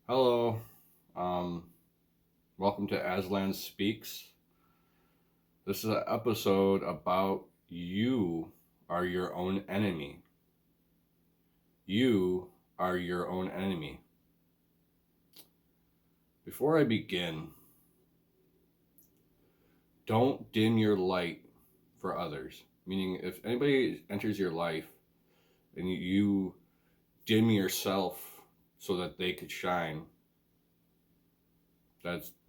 Hello, um, welcome to Aslan Speaks. This is an episode about you are your own enemy. You are your own enemy. Before I begin, don't dim your light for others. Meaning, if anybody enters your life and you dim yourself so that they could shine,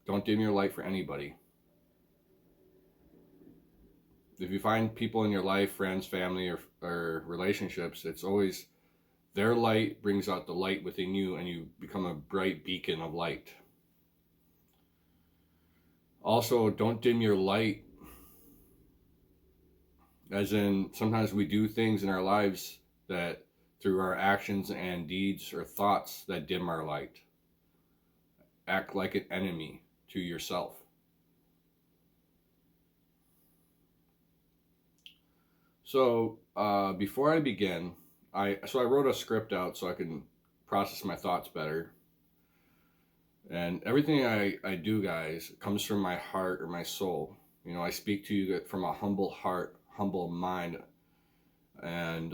don't dim your light for anybody. If you find people in your life, friends, family, or relationships, it's always their light brings out the light within you and you become a bright beacon of light. Also, don't dim your light, as in sometimes we do things in our lives that through our actions and deeds or thoughts that dim our light. Act like an enemy to yourself. So before I begin, I wrote a script out so I can process my thoughts better. And everything I do, guys, comes from my heart or my soul. I speak to you from a humble heart, humble mind, and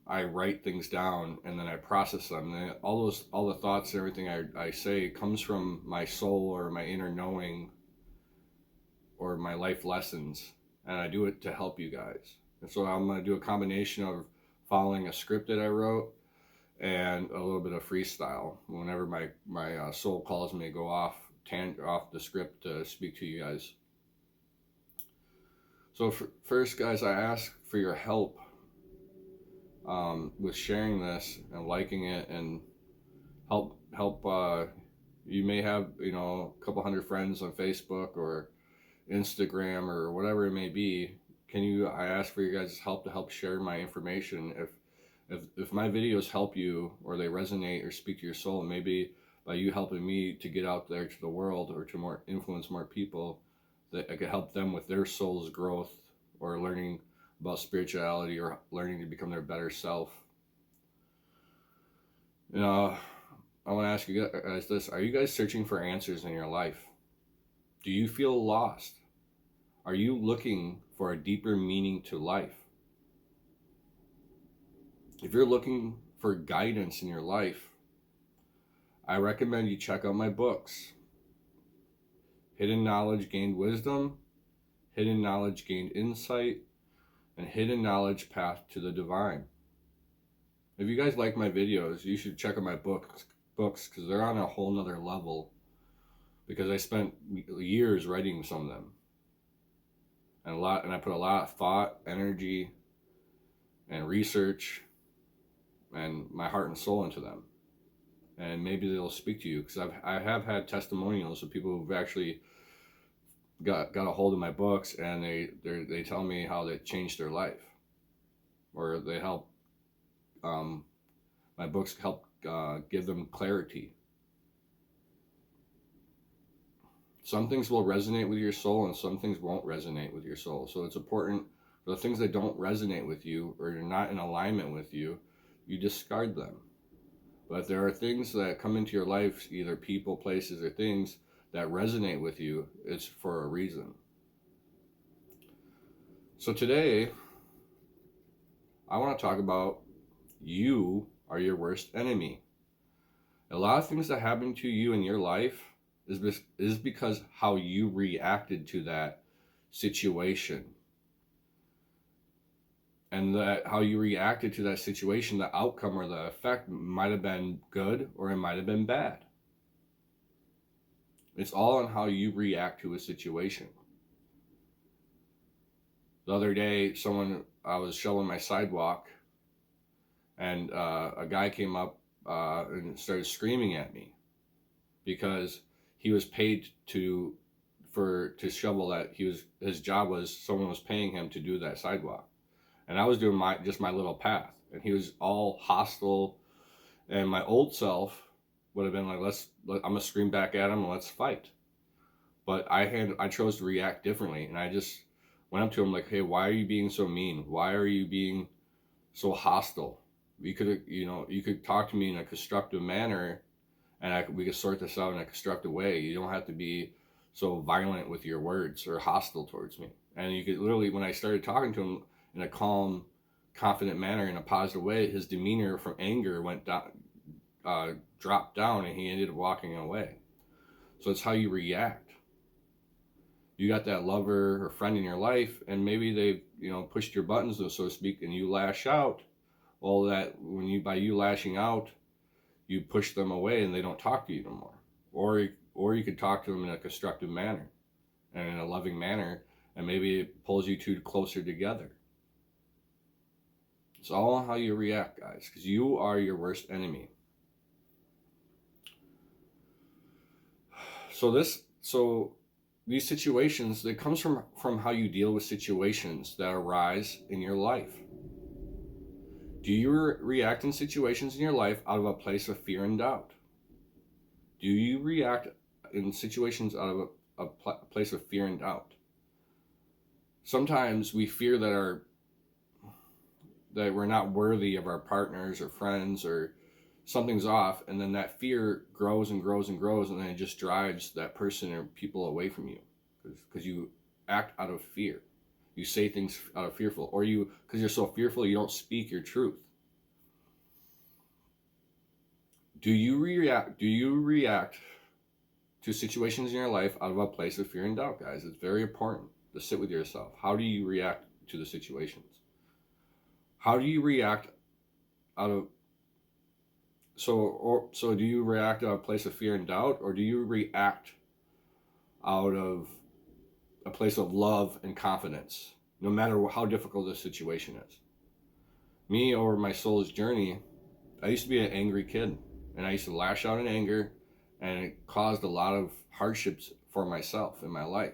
I write things down and then I process them. And all the thoughts and everything I say comes from my soul or my inner knowing or my life lessons. And I do it to help you guys. And so I'm going to do a combination of following a script that I wrote and a little bit of freestyle whenever my soul calls me to go off the script to speak to you guys. So first, guys, I ask for your help with sharing this and liking it, and help. You may have a couple hundred friends on Facebook or Instagram or whatever it may be. I ask for your guys' help to help share my information. If my videos help you or they resonate or speak to your soul, maybe by you helping me to get out there to the world or to more influence more people, that I could help them with their soul's growth or learning about spirituality or learning to become their better self. I want to ask you guys this: are you guys searching for answers in your life? Do you feel lost? Are you looking for a deeper meaning to life? If you're looking for guidance in your life, I recommend you check out my books. Hidden Knowledge Gained Wisdom, Hidden Knowledge Gained Insight, and Hidden Knowledge Path to the Divine. If you guys like my videos, you should check out my books because they're on a whole nother level, because I spent years writing some of them. And I put a lot of thought, energy, and research and my heart and soul into them. And maybe they'll speak to you, because I have had testimonials of people who've actually got a hold of my books, and they tell me how they changed their life, or they help my books help give them clarity. Some things will resonate with your soul and some things won't resonate with your soul. So it's important for the things that don't resonate with you or you're not in alignment with you, you discard them. But there are things that come into your life, either people, places, or things that resonate with you. It's for a reason. So today, I want to talk about you are your worst enemy. A lot of things that happen to you in your life is because how you reacted to that situation. And that how you reacted to that situation, the outcome or the effect might have been good or it might have been bad. It's all on how you react to a situation. The other day, I was shoveling my sidewalk, and a guy came up and started screaming at me because he was paid to shovel that. His job was, someone was paying him to do that sidewalk, and I was doing my little path, and he was all hostile. And my old self would have been like, I'm gonna scream back at him and let's fight. But I chose to react differently, and I just went up to him like, hey, why are you being so mean? Why are you being so hostile? You could talk to me in a constructive manner and we can sort this out in a constructive way. You don't have to be so violent with your words or hostile towards me. And you could literally, when I started talking to him in a calm, confident manner, in a positive way, his demeanor from anger went down, dropped down, and he ended up walking away. So it's how you react. You got that lover or friend in your life, and maybe they, pushed your buttons, so to speak, and you lash out. Well, that when you by you lashing out, you push them away, and they don't talk to you no more. Or you could talk to them in a constructive manner and in a loving manner, and maybe it pulls you two closer together. It's all how you react, guys, because you are your worst enemy. So these situations, it comes from how you deal with situations that arise in your life. Do you react in situations in your life out of a place of fear and doubt? Do you react in situations out of a place of fear and doubt? Sometimes we fear that we're not worthy of our partners or friends, or something's off, and then that fear grows and grows and grows, and then it just drives that person or people away from you because you act out of fear. You say things out of fearful, or because you're so fearful, you don't speak your truth. Do you react to situations in your life out of a place of fear and doubt, guys? It's very important to sit with yourself. How do you react to the situations? How do you react out of so do you react out of a place of fear and doubt, or do you react out of a place of love and confidence, no matter how difficult the situation is? Me, over my soul's journey, I used to be an angry kid, and I used to lash out in anger, and it caused a lot of hardships for myself in my life.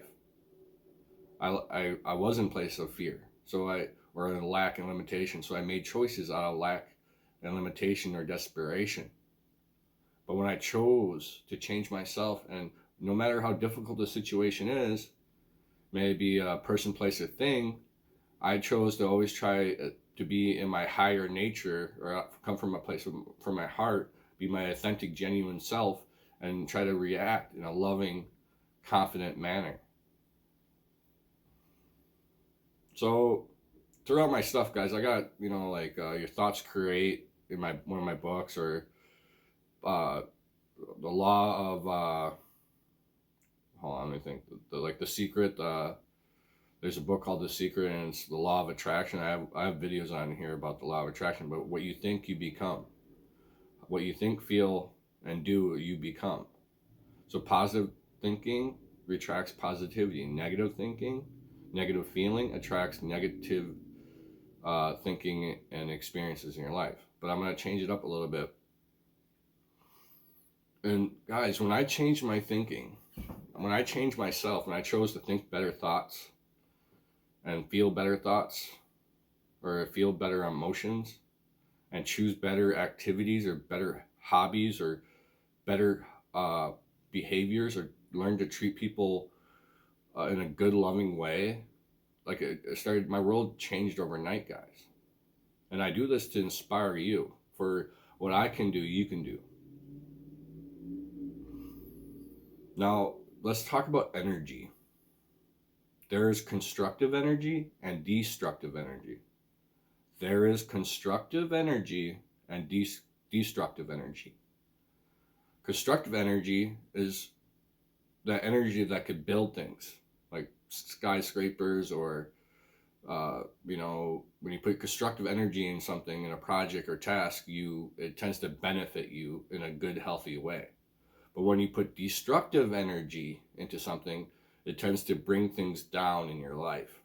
I was in a place of fear, or in lack and limitation, so I made choices out of lack and limitation or desperation. But when I chose to change myself, and no matter how difficult the situation is, maybe a person, place, or thing, I chose to always try to be in my higher nature, or come from a place from my heart, be my authentic, genuine self, and try to react in a loving, confident manner. So throughout my stuff, guys, I got, Your Thoughts Create in one of my books, or the law of hold on, let me think. The Secret. There's a book called The Secret, and it's the law of attraction. I have videos on here about the law of attraction. But what you think, you become. What you think, feel, and do, you become. So positive thinking attracts positivity. Negative thinking, negative feeling attracts negative thinking and experiences in your life. But I'm going to change it up a little bit. And guys, when I changed my thinking, when I changed myself, and I chose to think better thoughts and feel better thoughts, or feel better emotions, and choose better activities or better hobbies or better behaviors, or learn to treat people in a good, loving way, my world changed overnight, guys. And I do this to inspire you. For what I can do, you can do. Now, let's talk about energy. There is constructive energy and destructive energy. There is constructive energy and destructive energy. Constructive energy is that energy that could build things, like skyscrapers, or when you put constructive energy in something, in a project or task, it tends to benefit you in a good, healthy way. But when you put destructive energy into something, it tends to bring things down in your life,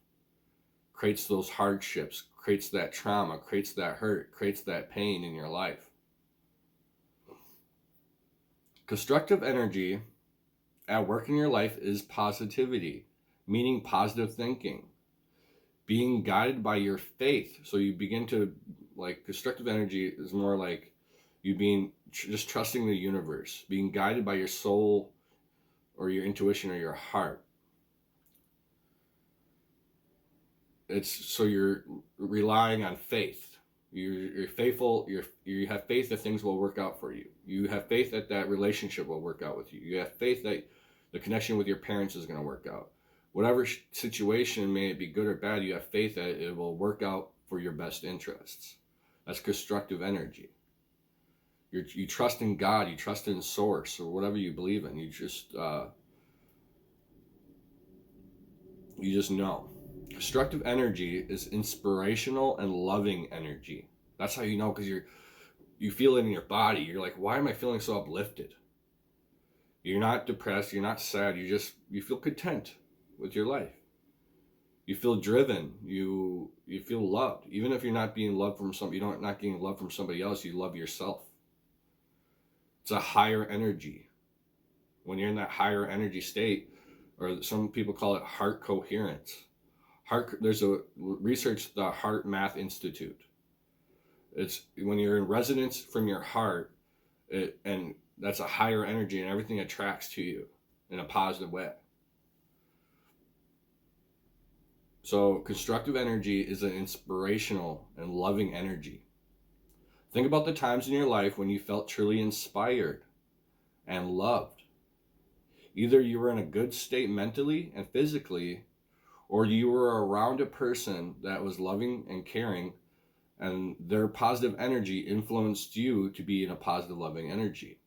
creates those hardships, creates that trauma, creates that hurt, creates that pain in your life. Constructive energy at work in your life is positivity, meaning positive thinking, being guided by your faith. So you begin to, constructive energy is more like you being just trusting the universe, being guided by your soul or your intuition or your heart. It's so you're relying on faith. You're faithful. You have faith that things will work out for you. You have faith that that relationship will work out with you. You have faith that the connection with your parents is going to work out. Whatever situation, may it be good or bad, you have faith that it will work out for your best interests. That's constructive energy. You trust in God. You trust in Source or whatever you believe in. You just know. Constructive energy is inspirational and loving energy. That's how you know, because you feel it in your body. You're like, why am I feeling so uplifted? You're not depressed. You're not sad. You feel content with your life. You feel driven. You feel loved. Even if you're not being loved from not getting love from somebody else, you love yourself. It's a higher energy. When you're in that higher energy state, or some people call it heart coherence. There's a research, the Heart Math Institute. It's when you're in resonance from your heart, and that's a higher energy, and everything attracts to you in a positive way. So constructive energy is an inspirational and loving energy. Think about the times in your life when you felt truly inspired and loved. Either you were in a good state mentally and physically, or you were around a person that was loving and caring, and their positive energy influenced you to be in a positive, loving energy.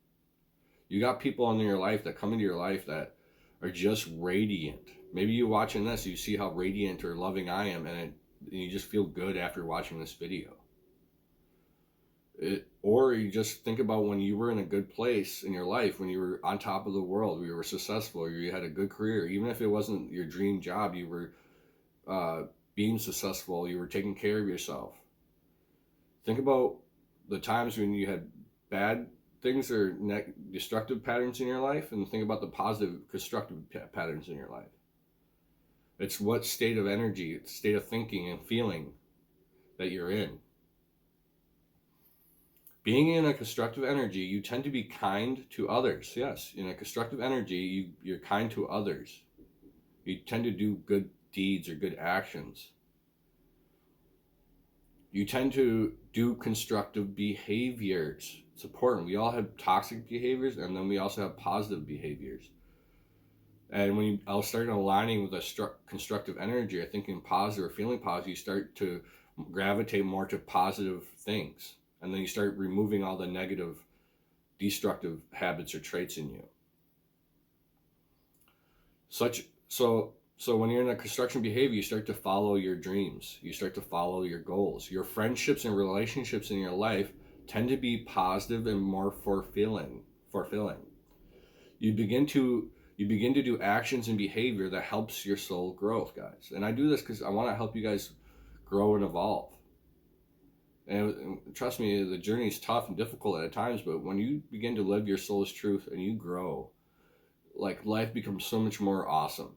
You got people in your life that come into your life that are just radiant. Maybe you watching this, you see how radiant or loving I am, and you just feel good after watching this video. Or you just think about when you were in a good place in your life, when you were on top of the world, you were successful, or you had a good career, even if it wasn't your dream job, you were being successful, you were taking care of yourself. Think about the times when you had bad things or destructive patterns in your life, and think about the positive, constructive patterns in your life. It's what state of energy, state of thinking and feeling that you're in. Being in a constructive energy, you tend to be kind to others. Yes, in a constructive energy, you're kind to others. You tend to do good deeds or good actions. You tend to do constructive behaviors. It's important. We all have toxic behaviors, and then we also have positive behaviors. And when I'll start aligning with a constructive energy, or thinking positive or feeling positive, you start to gravitate more to positive things. And then you start removing all the negative, destructive habits or traits in you. So when you're in a construction behavior, you start to follow your dreams. You start to follow your goals. Your friendships and relationships in your life tend to be positive and more fulfilling. You begin to do actions and behavior that helps your soul growth, guys. And I do this because I want to help you guys grow and evolve. And trust me, the journey is tough and difficult at times, but when you begin to live your soul's truth and you grow, like, life becomes so much more awesome.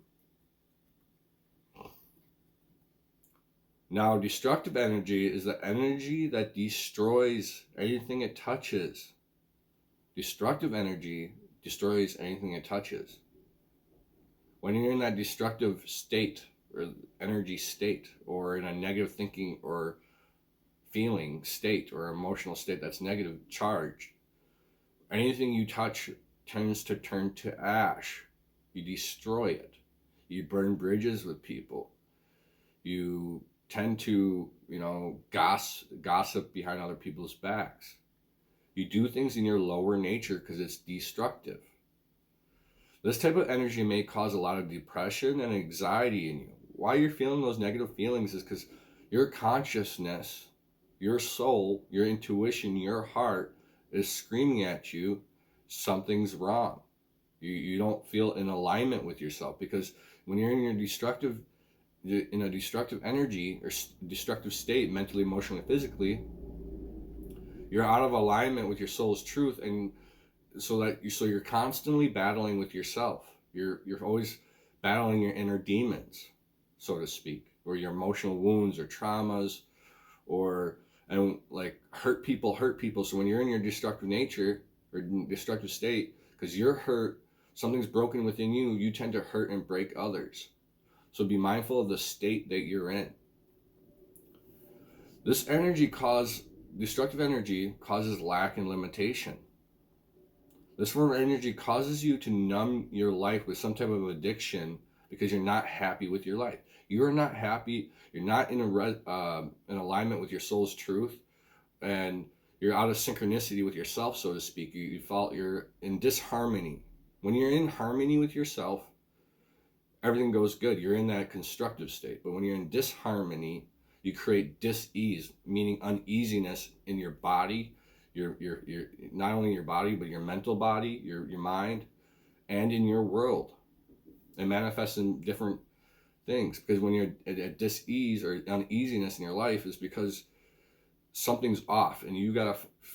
Now, destructive energy is the energy that destroys anything it touches. Destructive energy destroys anything it touches. When you're in that destructive state or energy state, or in a negative thinking or feeling state or emotional state that's negative charged, anything you touch tends to turn to ash. You destroy it. You burn bridges with people. You tend to, gossip behind other people's backs. You do things in your lower nature because it's destructive. This type of energy may cause a lot of depression and anxiety in you. Why you're feeling those negative feelings is because your consciousness, your soul, your intuition, your heart is screaming at you, something's wrong. You don't feel in alignment with yourself, because when you're in a destructive energy or destructive state, mentally, emotionally, physically, you're out of alignment with your soul's truth, and so you're constantly battling with yourself. You're always battling your inner demons, so to speak, or your emotional wounds or traumas, and hurt people. So when you're in your destructive nature or destructive state, because you're hurt, something's broken within you, you tend to hurt and break others. So be mindful of the state that you're in. This destructive energy causes lack and limitation. This form of energy causes you to numb your life with some type of addiction because you're not happy with your life. You're not happy. You're not in in alignment with your soul's truth, and you're out of synchronicity with yourself, so to speak. You're in disharmony. When you're in harmony with yourself, everything goes good. You're in that constructive state. But when you're in disharmony, you create dis-ease, meaning uneasiness in your body, your not only your body, but your mental body, your mind, and in your world. It manifests in different things, because when you're at dis-ease or uneasiness in your life is because something's off, and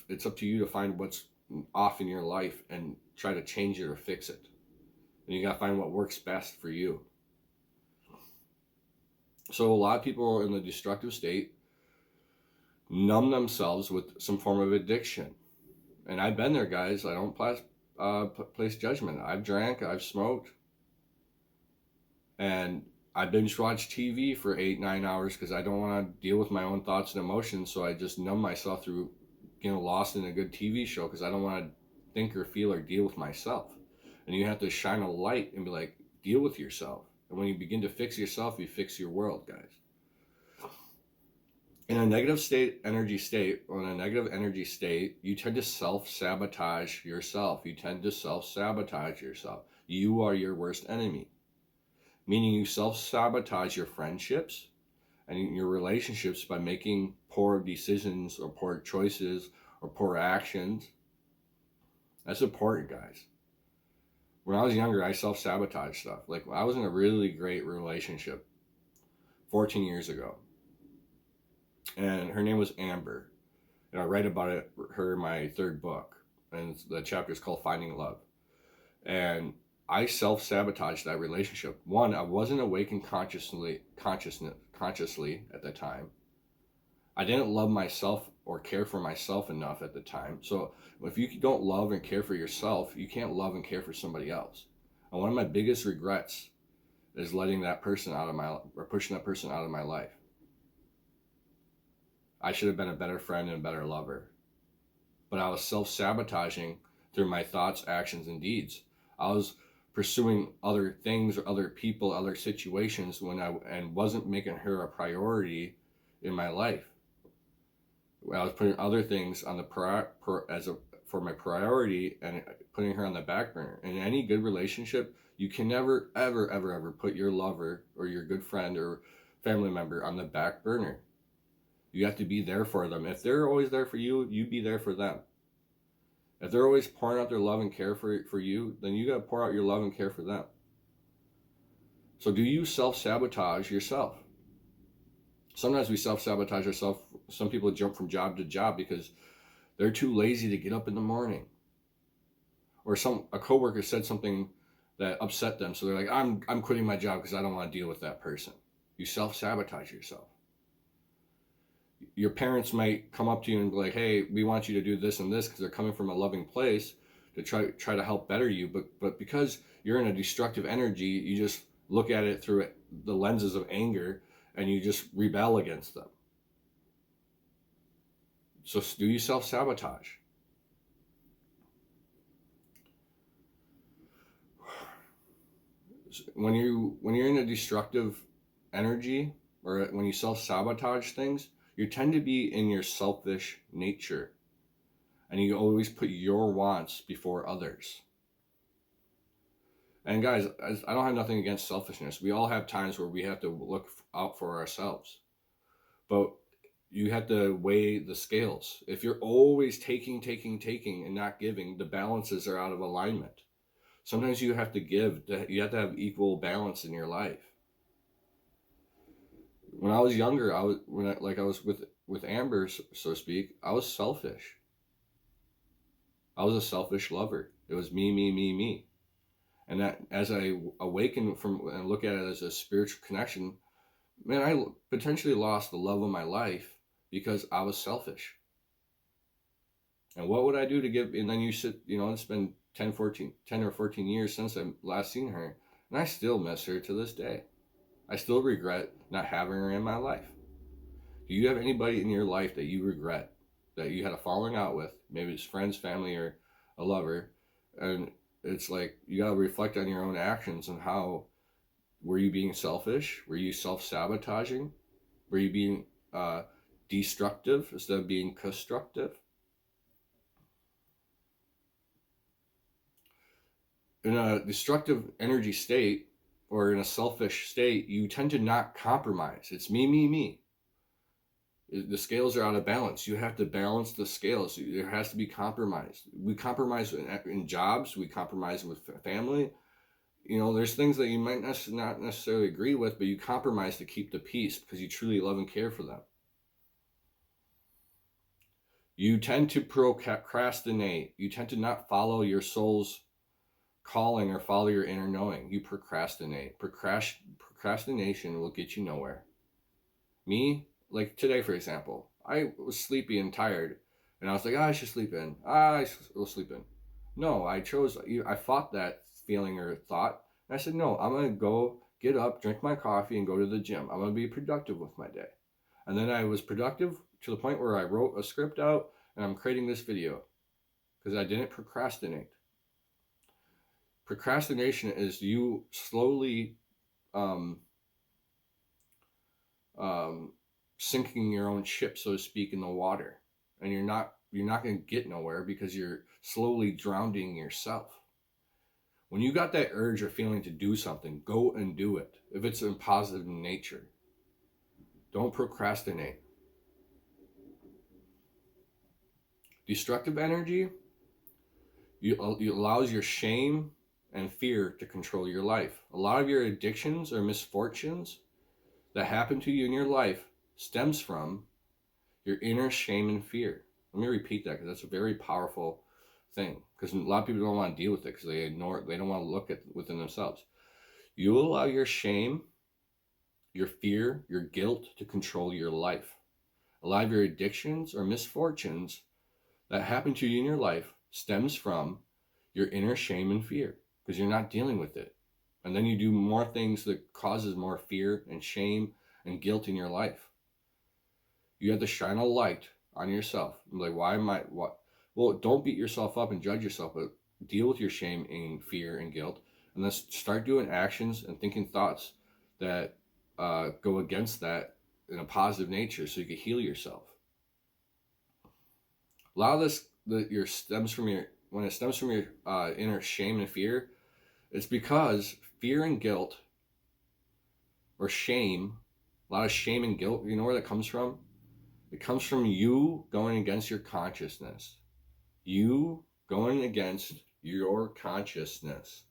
it's up to you to find what's off in your life and try to change it or fix it. And you got to find what works best for you. So a lot of people in the destructive state numb themselves with some form of addiction. And I've been there, guys. I don't place judgment. I've drank, I've smoked, and I binge watch TV for 8-9 hours because I don't want to deal with my own thoughts and emotions. So I just numb myself through getting lost in a good TV show because I don't want to think or feel or deal with myself. And you have to shine a light and be like, deal with yourself. And when you begin to fix yourself, you fix your world, guys. In a negative energy state, you tend to self-sabotage yourself. You are your worst enemy. Meaning you self-sabotage your friendships and your relationships by making poor decisions or poor choices or poor actions. That's important, guys. When I was younger, I self-sabotaged stuff. Like, I was in a really great relationship 14 years ago. And her name was Amber. And I write about her in my third book. And the chapter is called Finding Love. And I self-sabotaged that relationship. One, I wasn't awakened consciously at the time. I didn't love myself or care for myself enough at the time. So if you don't love and care for yourself, you can't love and care for somebody else. And one of my biggest regrets is pushing that person out of my life. I should have been a better friend and a better lover. But I was self-sabotaging through my thoughts, actions, and deeds. I was pursuing other things or other people, other situations and wasn't making her a priority in my life. I was putting other things on for my priority and putting her on the back burner. In any good relationship, you can never, ever, ever, ever put your lover or your good friend or family member on the back burner. You have to be there for them. If they're always there for you, you be there for them. If they're always pouring out their love and care for you, then you got to pour out your love and care for them. So do you self-sabotage yourself? Sometimes we self-sabotage ourselves. Some people jump from job to job because they're too lazy to get up in the morning. Or a coworker said something that upset them, so they're like, I'm quitting my job because I don't want to deal with that person. You self-sabotage yourself. Your parents might come up to you and be like, hey, we want you to do this and this, because they're coming from a loving place to try to help better you. But because you're in a destructive energy, you just look at it through the lenses of anger and you just rebel against them. So do you self-sabotage? When you're in a destructive energy, or when you self-sabotage things, you tend to be in your selfish nature, and you always put your wants before others. And guys, I don't have nothing against selfishness. We all have times where we have to look out for ourselves, but you have to weigh the scales. If you're always taking and not giving, the balances are out of alignment. Sometimes you have to give. You have to have equal balance in your life. When I was younger, I was with Amber, so to speak, I was selfish. I was a selfish lover. It was me. And that, as I awaken from and look at it as a spiritual connection, man, I potentially lost the love of my life because I was selfish. And what would I do to give? And then it's been 10 or 14 years since I last seen her, and I still miss her to this day. I still regret not having her in my life. Do you have anybody in your life that you regret, that you had a falling out with? Maybe it's friends, family, or a lover. And it's like you got to reflect on your own actions and how were you being selfish? Were you self-sabotaging? Were you being destructive instead of being constructive? In a destructive energy state or in a selfish state, you tend to not compromise. It's me, me, me. The scales are out of balance. You have to balance the scales. There has to be compromise. We compromise in jobs. We compromise with family. You know, there's things that you might not necessarily agree with, but you compromise to keep the peace because you truly love and care for them. You tend to procrastinate. You tend to not follow your soul's calling or follow your inner knowing. You procrastinate. Procrastination will get you nowhere. Me, like today, for example, I was sleepy and tired, and I was like, I should sleep in. I will sleep in. No, I fought that feeling or thought, and I said, no, I'm going to go get up, drink my coffee, and go to the gym. I'm going to be productive with my day. And then I was productive to the point where I wrote a script out, and I'm creating this video because I didn't procrastinate. Procrastination is you slowly sinking your own ship, so to speak, in the water, and you're not going to get nowhere because you're slowly drowning yourself. When you got that urge or feeling to do something, go and do it. If it's in positive nature, don't procrastinate. Destructive energy, it allows your shame and fear to control your life. A lot of your addictions or misfortunes that happen to you in your life stems from your inner shame and fear. Let me repeat that because that's a very powerful thing, because a lot of people don't want to deal with it because they don't want to look at within themselves. You allow your shame, your fear, your guilt to control your life. A lot of your addictions or misfortunes that happen to you in your life stems from your inner shame and fear because you're not dealing with it. And then you do more things that causes more fear and shame and guilt in your life. You have to shine a light on yourself. Like, what? Well, don't beat yourself up and judge yourself, but deal with your shame and fear and guilt. And then start doing actions and thinking thoughts that go against that in a positive nature so you can heal yourself. A lot of this when it stems from your inner shame and fear, it's because fear and guilt or shame, a lot of shame and guilt, you know where that comes from? It comes from you going against your consciousness. You going against your consciousness.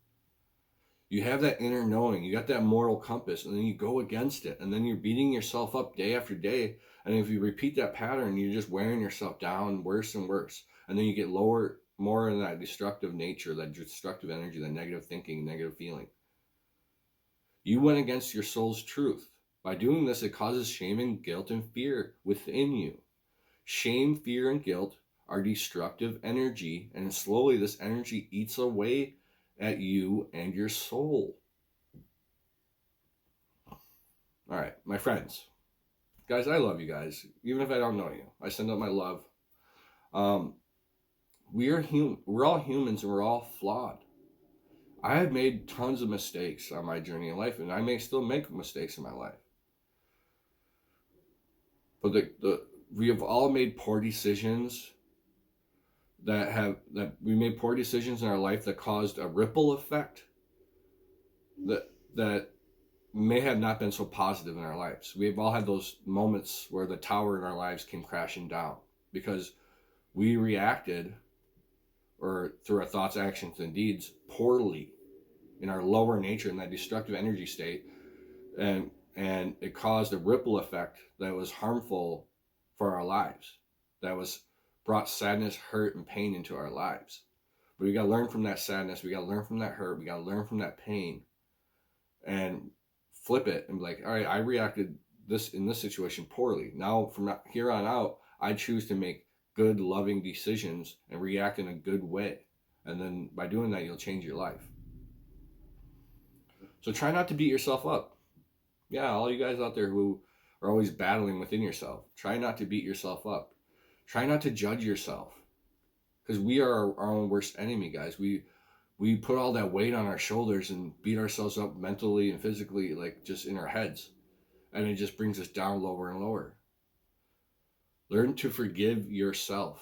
You have that inner knowing, you got that moral compass, and then you go against it, and then you're beating yourself up day after day. And if you repeat that pattern, you're just wearing yourself down worse and worse. And then you get more in that destructive nature, that destructive energy, that negative thinking, negative feeling. You went against your soul's truth. By doing this, it causes shame and guilt and fear within you. Shame, fear, and guilt are destructive energy, and slowly this energy eats away at you and your soul. All right, my friends. Guys, I love you guys. Even if I don't know you, I send out my love. We're all humans and we're all flawed. I have made tons of mistakes on my journey in life, and I may still make mistakes in my life. But we have all made poor decisions we made poor decisions in our life that caused a ripple effect that may have not been so positive in our lives. We've all had those moments where the tower in our lives came crashing down because we reacted, or through our thoughts, actions, and deeds, poorly in our lower nature, in that destructive energy state, and it caused a ripple effect that was harmful for our lives, that brought sadness, hurt, and pain into our lives. But we got to learn from that sadness, we got to learn from that hurt, we got to learn from that pain, and flip it and be like, all right, I reacted in this situation poorly. Now from here on out, I choose to make good, loving decisions and react in a good way. And then by doing that, you'll change your life. So try not to beat yourself up. Yeah, all you guys out there who are always battling within yourself. Try not to beat yourself up. Try not to judge yourself, because we are our own worst enemy, guys. We put all that weight on our shoulders and beat ourselves up mentally and physically, like just in our heads, and it just brings us down lower and lower. Learn to forgive yourself.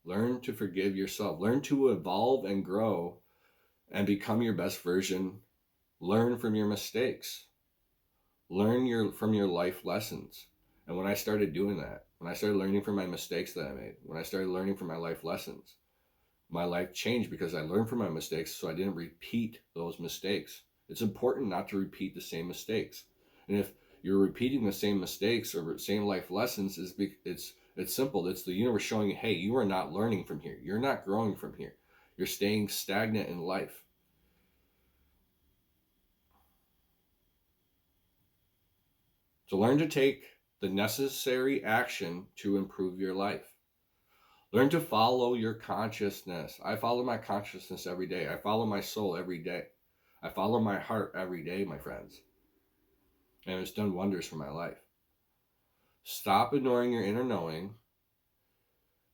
Learn to forgive yourself. Learn to evolve and grow and become your best version. Learn from your mistakes. Learn from your life lessons. And when I started doing that, when I started learning from my mistakes that I made, when I started learning from my life lessons, my life changed because I learned from my mistakes, so I didn't repeat those mistakes. It's important not to repeat the same mistakes. And if you're repeating the same mistakes or same life lessons, it's simple. It's the universe showing you, hey, you are not learning from here. You're not growing from here. You're staying stagnant in life. So learn to take the necessary action to improve your life. Learn to follow your consciousness. I follow my consciousness every day. I follow my soul every day. I follow my heart every day, my friends. And it's done wonders for my life. Stop ignoring your inner knowing,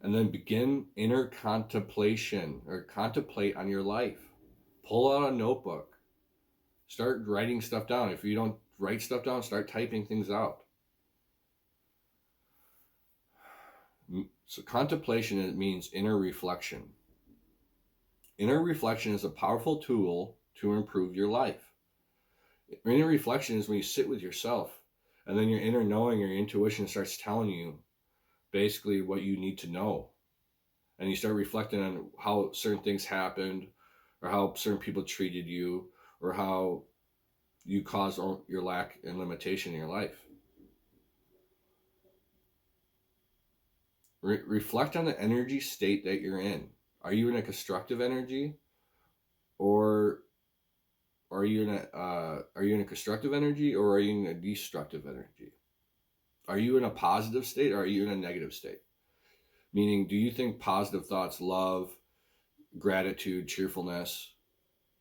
and then begin inner contemplation, or contemplate on your life. Pull out a notebook. Start writing stuff down. If you don't write stuff down, start typing things out. So contemplation, it means inner reflection. Inner reflection is a powerful tool to improve your life. Inner reflection is when you sit with yourself, and then your inner knowing or your intuition starts telling you basically what you need to know. And you start reflecting on how certain things happened, or how certain people treated you, or how you caused your lack and limitation in your life. Reflect on the energy state that you're in. Are you in a constructive energy, or are you in a constructive energy, or are you in a destructive energy? Are you in a positive state, or are you in a negative state? Meaning, do you think positive thoughts, love, gratitude, cheerfulness,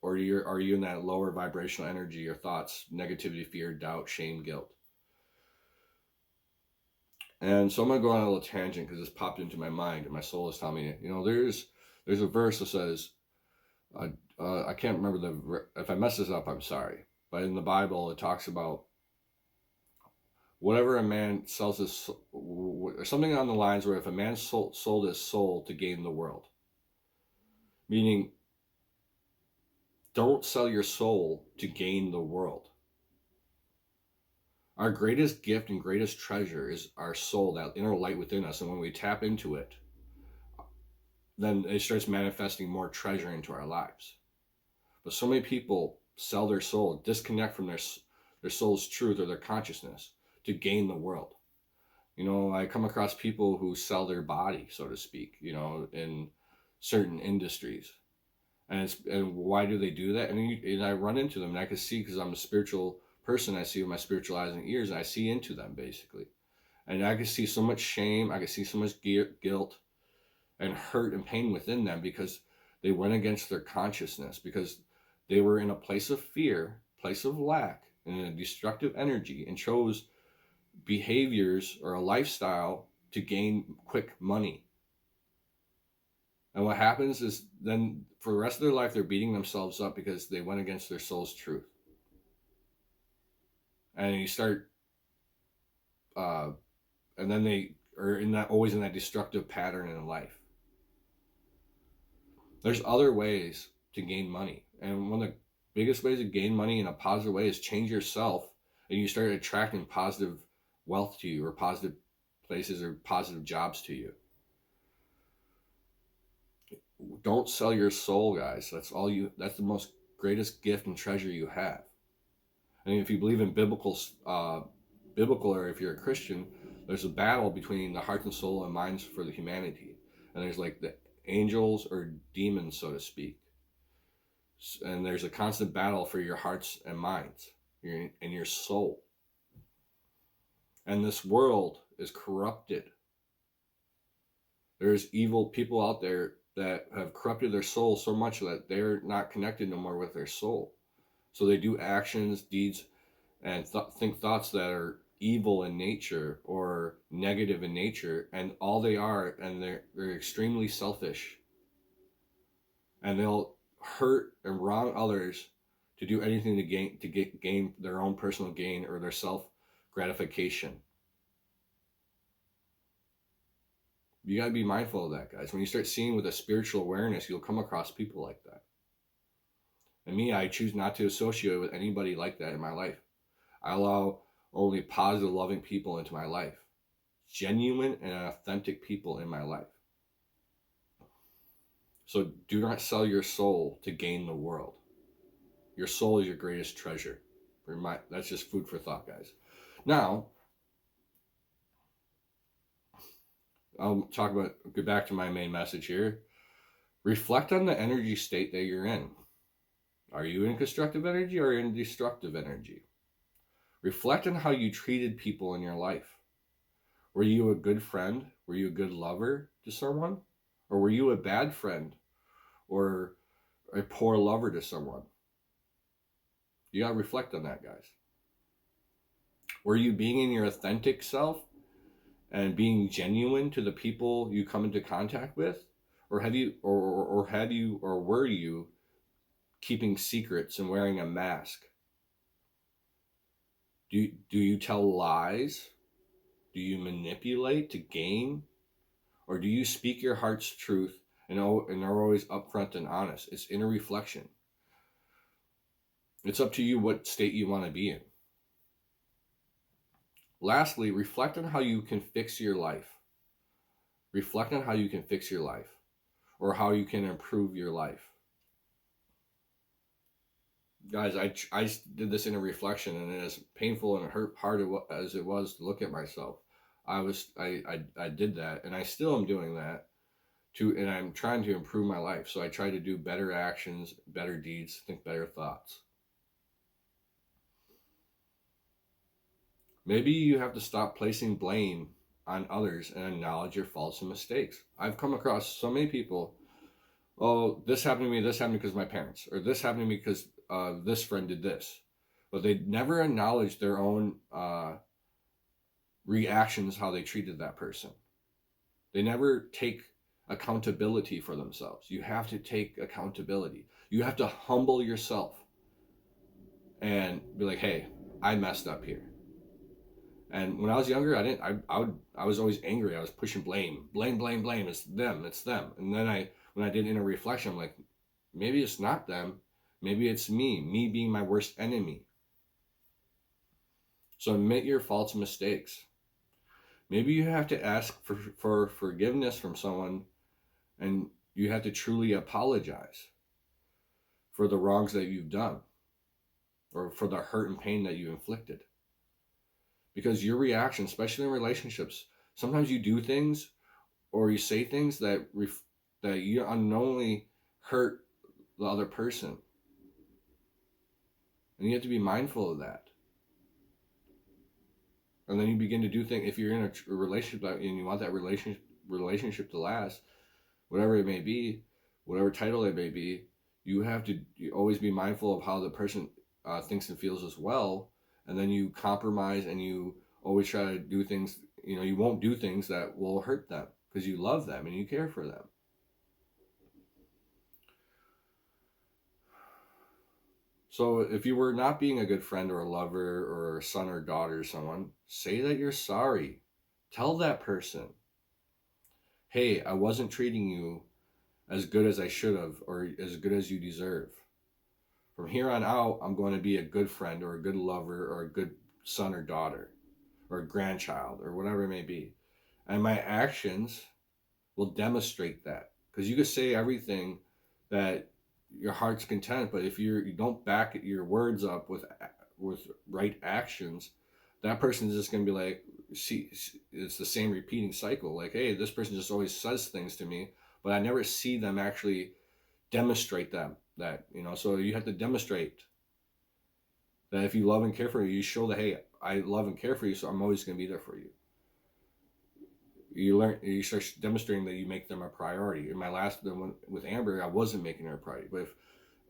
or are you in that lower vibrational energy or thoughts, negativity, fear, doubt, shame, guilt? And so I'm going to go on a little tangent because this popped into my mind, and my soul is telling me, there's a verse that says, I can't remember if I mess this up, I'm sorry. But in the Bible, it talks about whatever a man sells his, or something on the lines where if a man sold his soul to gain the world. Meaning, don't sell your soul to gain the world. Our greatest gift and greatest treasure is our soul, that inner light within us. And when we tap into it, then it starts manifesting more treasure into our lives. But so many people sell their soul, disconnect from their soul's truth or their consciousness to gain the world. I come across people who sell their body, so to speak, in certain industries. And why do they do that? And I run into them, and I can see, because I'm a spiritual person, I see with my spiritual eyes and ears, and I see into them basically. And I can see so much shame, I can see so much guilt and hurt and pain within them, because they went against their consciousness, because they were in a place of fear, place of lack, and in a destructive energy, and chose behaviors or a lifestyle to gain quick money. And what happens is then for the rest of their life, they're beating themselves up because they went against their soul's truth. And you start, and then they are always in that destructive pattern in life. There's other ways to gain money. And one of the biggest ways to gain money in a positive way is change yourself, and you start attracting positive wealth to you, or positive places, or positive jobs to you. Don't sell your soul, guys. That's the most greatest gift and treasure you have. And if you believe in biblical, or if you're a Christian, there's a battle between the heart and soul and minds for the humanity. And there's like the angels or demons, so to speak. And there's a constant battle for your hearts and minds, and your soul. And this world is corrupted. There's evil people out there that have corrupted their soul so much that they're not connected no more with their soul. So they do actions, deeds, and think thoughts that are evil in nature or negative in nature, and all they are, and they're extremely selfish, and they'll hurt and wrong others to do anything to gain their own personal gain or their self gratification. You got to be mindful of that, guys. When you start seeing with a spiritual awareness, you'll come across people like that. And me, I choose not to associate with anybody like that in my life. I allow only positive, loving people into my life. Genuine and authentic people in my life. So do not sell your soul to gain the world. Your soul is your greatest treasure. That's just food for thought, guys. Now, I'll get back to my main message here. Reflect on the energy state that you're in. Are you in constructive energy or in destructive energy? Reflect on how you treated people in your life. Were you a good friend? Were you a good lover to someone? Or were you a bad friend or a poor lover to someone? You got to reflect on that, guys. Were you being in your authentic self and being genuine to the people you come into contact with? Or were you keeping secrets and wearing a mask? Do you tell lies? Do you manipulate to gain? Or do you speak your heart's truth and are always upfront and honest? It's inner reflection. It's up to you what state you want to be in. Lastly, reflect on how you can fix your life. Reflect on how you can fix your life or how you can improve your life. Guys, I did this in a reflection, and as painful and hard as it was to look at myself, I did that, and I still am doing that and I'm trying to improve my life. So I try to do better actions, better deeds, think better thoughts. Maybe you have to stop placing blame on others and acknowledge your faults and mistakes. I've come across so many people, oh, this happened to me because of my parents, or this happened to me because this friend did this. But they never acknowledge their own reactions, how they treated that person. They never take accountability for themselves. You have to take accountability. You have to humble yourself and be like, hey, I messed up here. And when I was younger, I was always angry. I was pushing blame. It's them. And then when I did inner reflection, I'm like, maybe it's not them. Maybe it's me being my worst enemy. So admit your faults and mistakes. Maybe you have to ask for forgiveness from someone, and you have to truly apologize for the wrongs that you've done or for the hurt and pain that you inflicted. Because your reaction, especially in relationships, sometimes you do things or you say things that you unknowingly hurt the other person. And you have to be mindful of that. And then you begin to do things, if you're in a relationship and you want that relationship to last, whatever it may be, whatever title it may be, you always be mindful of how the person thinks and feels as well. And then you compromise and you always try to do things, you won't do things that will hurt them because you love them and you care for them. So if you were not being a good friend or a lover or a son or daughter to someone, say that you're sorry. Tell that person, hey, I wasn't treating you as good as I should have or as good as you deserve. From here on out, I'm going to be a good friend or a good lover or a good son or daughter or a grandchild or whatever it may be. And my actions will demonstrate that. Because you could say everything that your heart's content, but if you don't back your words up with right actions, that person's just going to be like, see, it's the same repeating cycle. Like, hey, this person just always says things to me, but I never see them actually demonstrate that, so you have to demonstrate that if you love and care for you show that, hey, I love and care for you, so I'm always going to be there for you. You start demonstrating that you make them a priority. In my last one with Amber, I wasn't making her a priority, but if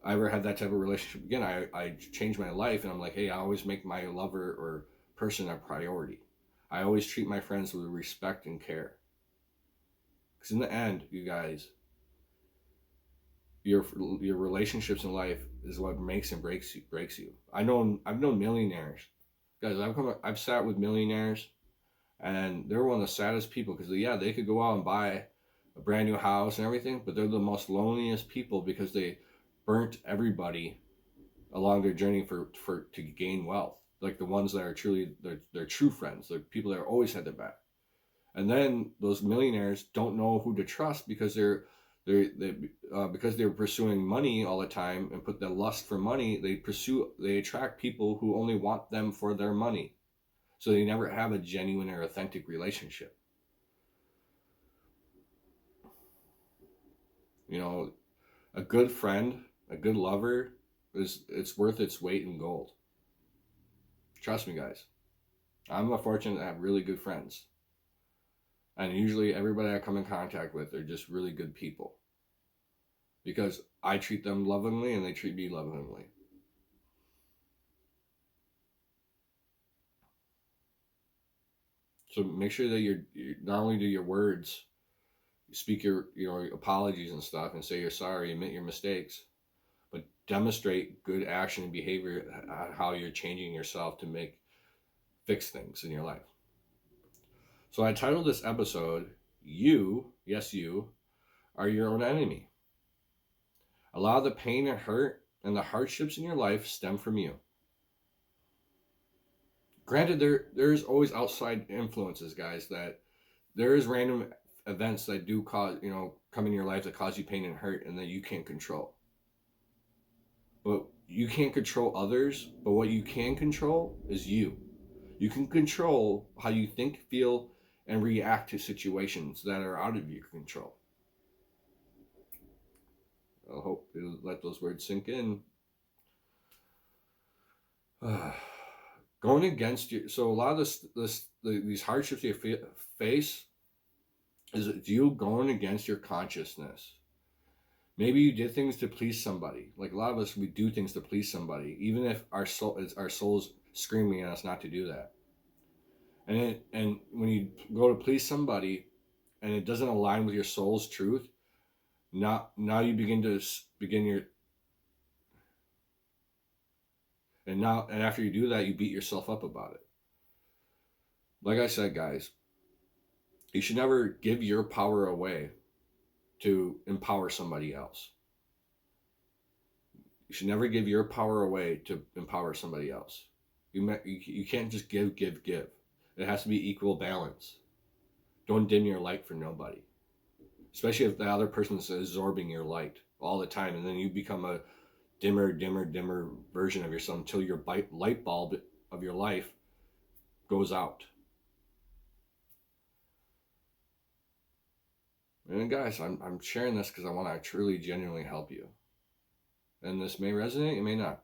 I ever had that type of relationship again, I changed my life and I'm like, hey, I always make my lover or person a priority. I always treat my friends with respect and care. Because in the end, you guys, your relationships in life is what makes and breaks you. I've known millionaires, guys. I've sat with millionaires, and they're one of the saddest people because yeah, they could go out and buy a brand new house and everything, but they're the most loneliest people because they burnt everybody along their journey to gain wealth. Like the ones that are truly their true friends, the people that always had their back. And then those millionaires don't know who to trust because because they're pursuing money all the time and put the lust for money. They attract people who only want them for their money, so they never have a genuine or authentic relationship. You know, a good friend, a good lover, it's worth its weight in gold. Trust me, guys. I'm fortunate to have really good friends. And usually everybody I come in contact with are just really good people. Because I treat them lovingly and they treat me lovingly. So make sure that you're not only do your words, you speak your apologies and stuff and say you're sorry, admit your mistakes, but demonstrate good action and behavior, how you're changing yourself to fix things in your life. So I titled this episode, You, yes you, are your own enemy. A lot of the pain and hurt and the hardships in your life stem from you. Granted, there's always outside influences, guys, that there is random events that do cause, come in your life that cause you pain and hurt and that you can't control. But you can't control others, but what you can control is you. You can control how you think, feel, and react to situations that are out of your control. I hope you let those words sink in. Going against you. So a lot of these hardships you face is you going against your consciousness. Maybe you did things to please somebody. Like a lot of us, we do things to please somebody, even if our soul's screaming at us not to do that. And when you go to please somebody, and it doesn't align with your soul's truth, now you begin your. And after you do that, you beat yourself up about it. Like I said, guys, you should never give your power away to empower somebody else. You should never give your power away to empower somebody else. You can't just give. It has to be equal balance. Don't dim your light for nobody. Especially if the other person is absorbing your light all the time, and then you become a dimmer version of yourself until your light bulb of your life goes out. And guys, I'm sharing this because I want to truly, genuinely help you. And this may resonate, it may not.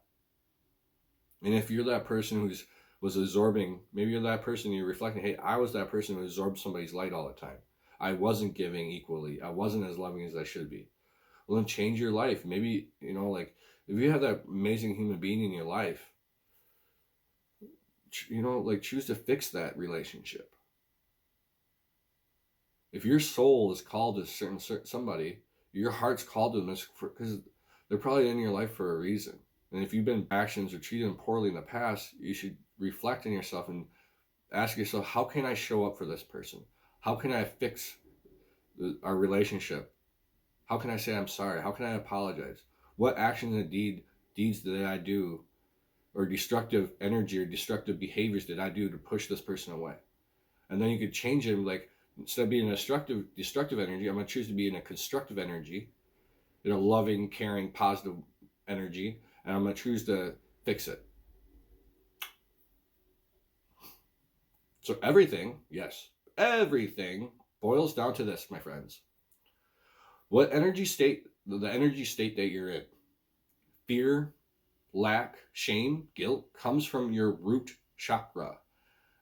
And if you're that person who was absorbing, maybe you're that person, you're reflecting, hey, I was that person who absorbed somebody's light all the time. I wasn't giving equally. I wasn't as loving as I should be. Well, then change your life. Maybe, if you have that amazing human being in your life, choose to fix that relationship. If your soul is called to somebody, your heart's called to them because they're probably in your life for a reason. And if you've been actions or treated them poorly in the past, you should reflect on yourself and ask yourself, how can I show up for this person? How can I fix our relationship? How can I say I'm sorry? How can I apologize? What actions and deeds did I do, or destructive energy or destructive behaviors did I do to push this person away? And then you could change it, like, instead of being a destructive energy, I'm going to choose to be in a constructive energy, in a loving, caring, positive energy, and I'm going to choose to fix it. So everything boils down to this, my friends. What energy state, the energy state that you're in, fear, lack, shame, guilt, comes from your root chakra.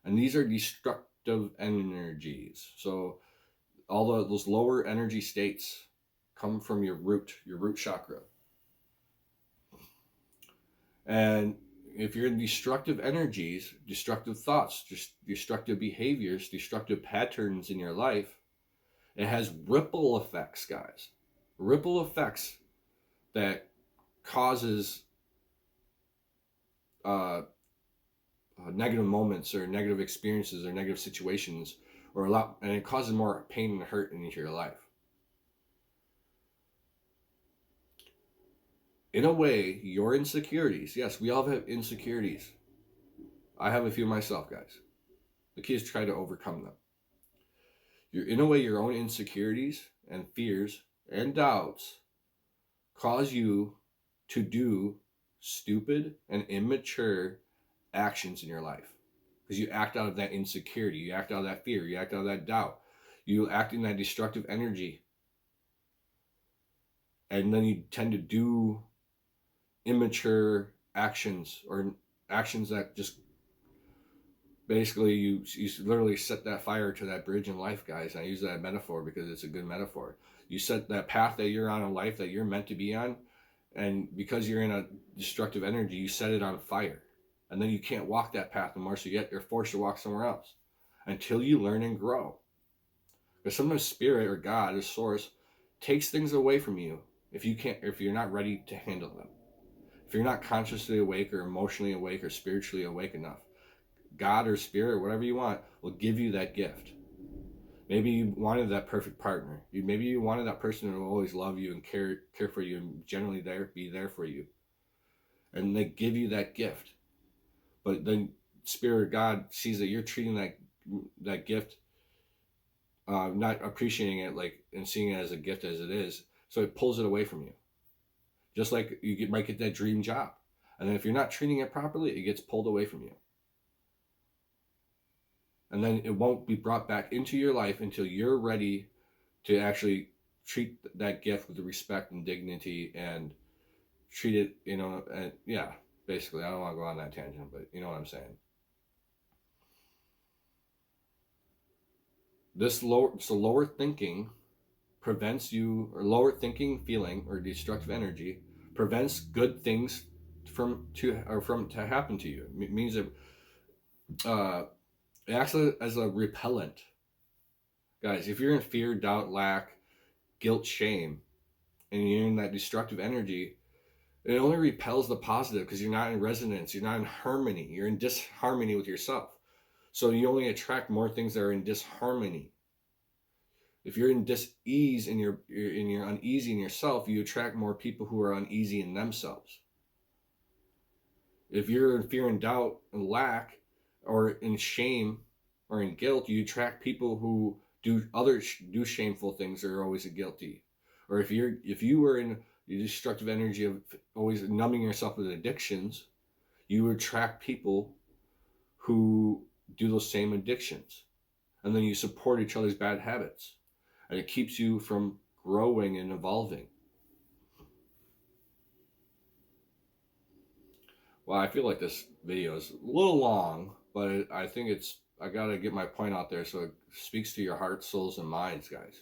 And these are destructive energies. So all those lower energy states come from your root chakra. And if you're in destructive energies, destructive thoughts, just destructive behaviors, destructive patterns in your life, it has ripple effects, guys. Ripple effects that causes negative moments or negative experiences or negative situations, or a lot, and it causes more pain and hurt into your life. In a way, your insecurities, yes, we all have insecurities. I have a few myself, guys. The key is to try to overcome them. In a way, your own insecurities and fears and doubts cause you to do stupid and immature actions in your life. Because you act out of that insecurity, you act out of that fear, you act out of that doubt, you act in that destructive energy. And then you tend to do immature actions, or actions that just basically you literally set that fire to that bridge in life, guys. And I use that metaphor because it's a good metaphor. You set that path that you're on in life, that you're meant to be on, and because you're in a destructive energy, you set it on fire, and then you can't walk that path anymore, so you're forced to walk somewhere else until you learn and grow. Because sometimes spirit or God or source takes things away from you if you're not ready to handle them. If you're not consciously awake or emotionally awake or spiritually awake enough, God or spirit, whatever you want, will give you that gift. Maybe you wanted that perfect partner. Maybe you wanted that person who will always love you and care for you and generally be there for you. And they give you that gift. But then spirit or God sees that you're treating that gift, not appreciating it and seeing it as a gift as it is. So it pulls it away from you. Just like you might get that dream job. And then if you're not treating it properly, it gets pulled away from you. And then it won't be brought back into your life until you're ready to actually treat that gift with respect and dignity and treat it, and yeah, basically, I don't want to go on that tangent, but you know what I'm saying. Lower thinking prevents you, or lower thinking, feeling, or destructive energy prevents good things from to happen to you. It means that it acts as a repellent. Guys, if you're in fear, doubt, lack, guilt, shame, and you're in that destructive energy, it only repels the positive because you're not in resonance, you're not in harmony, you're in disharmony with yourself. So you only attract more things that are in disharmony. If you're in dis-ease and you're uneasy in yourself, you attract more people who are uneasy in themselves. If you're in fear and doubt and lack, or in shame or in guilt, you attract people who do shameful things or are always guilty. Or if you were in the destructive energy of always numbing yourself with addictions, you attract people who do those same addictions. And then you support each other's bad habits. And it keeps you from growing and evolving. Well, I feel like this video is a little long, but I think I got to get my point out there so it speaks to your hearts, souls, and minds, guys.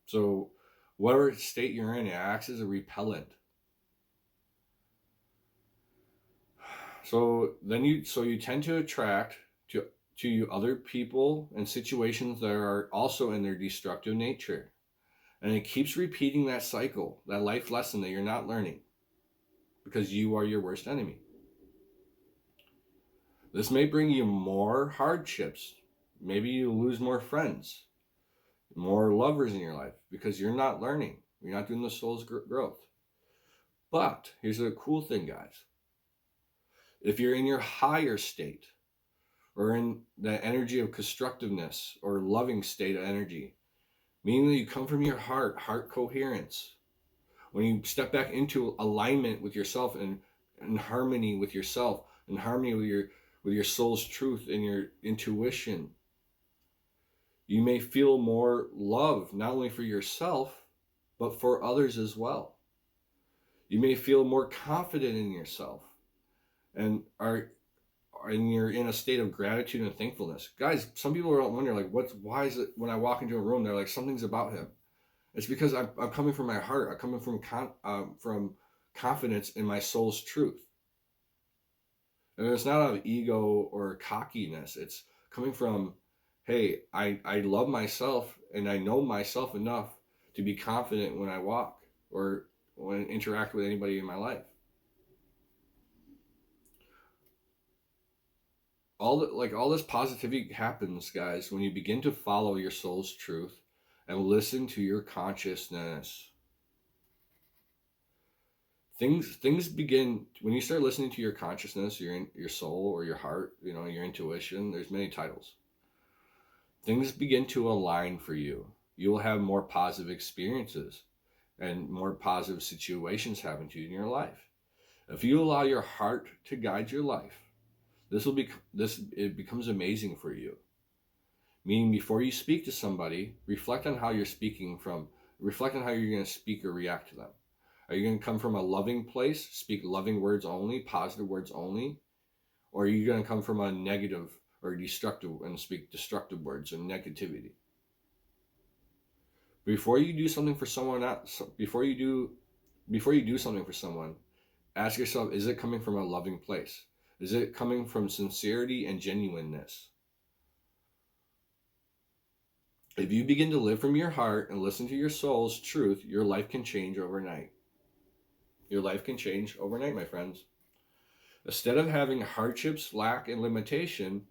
So whatever state you're in, it acts as a repellent. So you tend to attract to you other people and situations that are also in their destructive nature. And it keeps repeating that cycle, that life lesson that you're not learning, because you are your worst enemy. This may bring you more hardships. Maybe you lose more friends, more lovers in your life, because you're not learning. You're not doing the soul's growth. But here's a cool thing, guys. If you're in your higher state, or in the energy of constructiveness or loving state of energy, meaning that you come from your heart coherence, when you step back into alignment with yourself and in harmony with yourself, in harmony with your soul's truth and your intuition, you may feel more love, not only for yourself, but for others as well. You may feel more confident in yourself and you're in a state of gratitude and thankfulness. Guys, some people are wondering, why is it when I walk into a room, they're like, something's about him. It's because I'm coming from my heart. I'm coming from confidence in my soul's truth. And it's not out of ego or cockiness. It's coming from, hey, I love myself and I know myself enough to be confident when I walk or when I interact with anybody in my life. All this positivity happens, guys, when you begin to follow your soul's truth and listen to your consciousness. Things begin when you start listening to your consciousness, your soul or your heart, your intuition. There's many titles. Things begin to align for you. You will have more positive experiences and more positive situations happen to you in your life. If you allow your heart to guide your life, it becomes amazing for you. Meaning, before you speak to somebody, reflect on how you're reflect on how you're going to speak or react to them. Are you going to come from a loving place, speak loving words only, positive words only? Or are you going to come from a negative or destructive and speak destructive words and negativity? Before you do something for someone else, before you do something for someone, ask yourself, is it coming from a loving place? Is it coming from sincerity and genuineness? If you begin to live from your heart and listen to your soul's truth, your life can change overnight. Your life can change overnight, my friends. Instead of having hardships, lack, and limitation,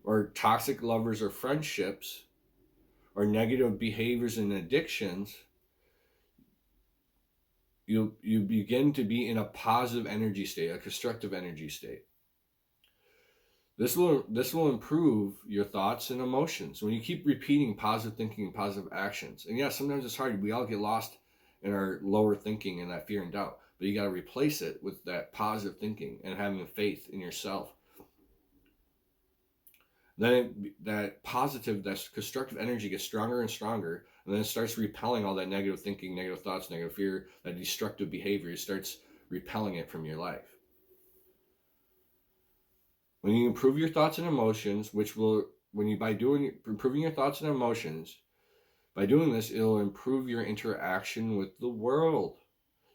or toxic lovers or friendships, or negative behaviors and addictions, you begin to be in a positive energy state, a constructive energy state. This will improve your thoughts and emotions when you keep repeating positive thinking and positive actions. And yeah, sometimes it's hard. We all get lost in our lower thinking and that fear and doubt, but you got to replace it with that positive thinking and having faith in yourself. Then that constructive energy gets stronger and stronger, and then it starts repelling all that negative thinking, negative thoughts, negative fear, that destructive behavior. It starts repelling it from your life. When you improve your thoughts and emotions, improving your thoughts and emotions, by doing this, it'll improve your interaction with the world.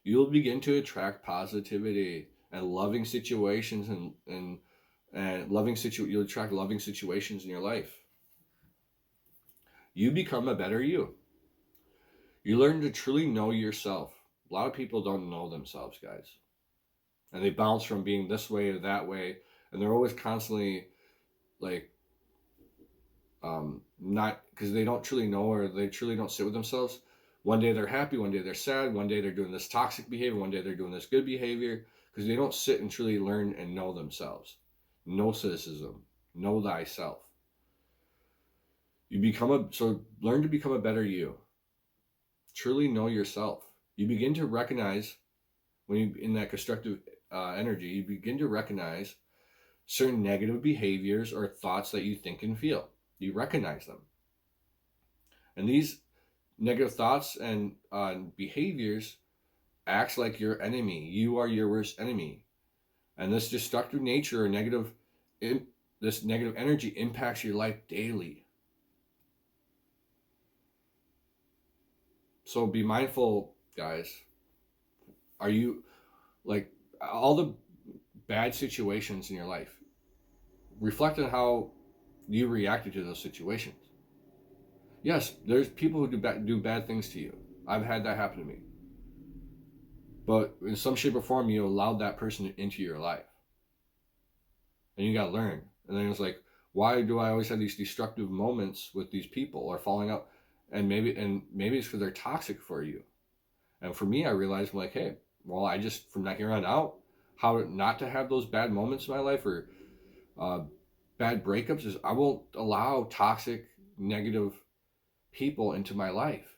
You'll begin to attract positivity and loving situations you'll attract loving situations in your life. You become a better you. You learn to truly know yourself. A lot of people don't know themselves, guys. And they bounce from being this way to that way, and they're always constantly not, because they don't truly know, or they truly don't sit with themselves. One day they're happy, one day they're sad, one day they're doing this toxic behavior, one day they're doing this good behavior, because they don't sit and truly learn and know themselves. Gnosticism, know thyself. So learn to become a better you. Truly know yourself. You begin to recognize, when you in that constructive energy, you begin to recognize certain negative behaviors or thoughts that you think and feel. You recognize them. And these negative thoughts and behaviors acts like your enemy. You are your worst enemy. And this destructive nature or this negative energy impacts your life daily. So be mindful, guys. Are you, all the bad situations in your life, reflect on how you reacted to those situations. Yes, there's people who do bad things to you. I've had that happen to me. But in some shape or form, you allowed that person into your life. And you got to learn. And then it's like, why do I always have these destructive moments with these people or falling out? And maybe it's because they're toxic for you. And for me, I realized, I'm like, hey, well, I just, from that here on out, how not to have those bad moments in my life or bad breakups is I won't allow toxic, negative people into my life.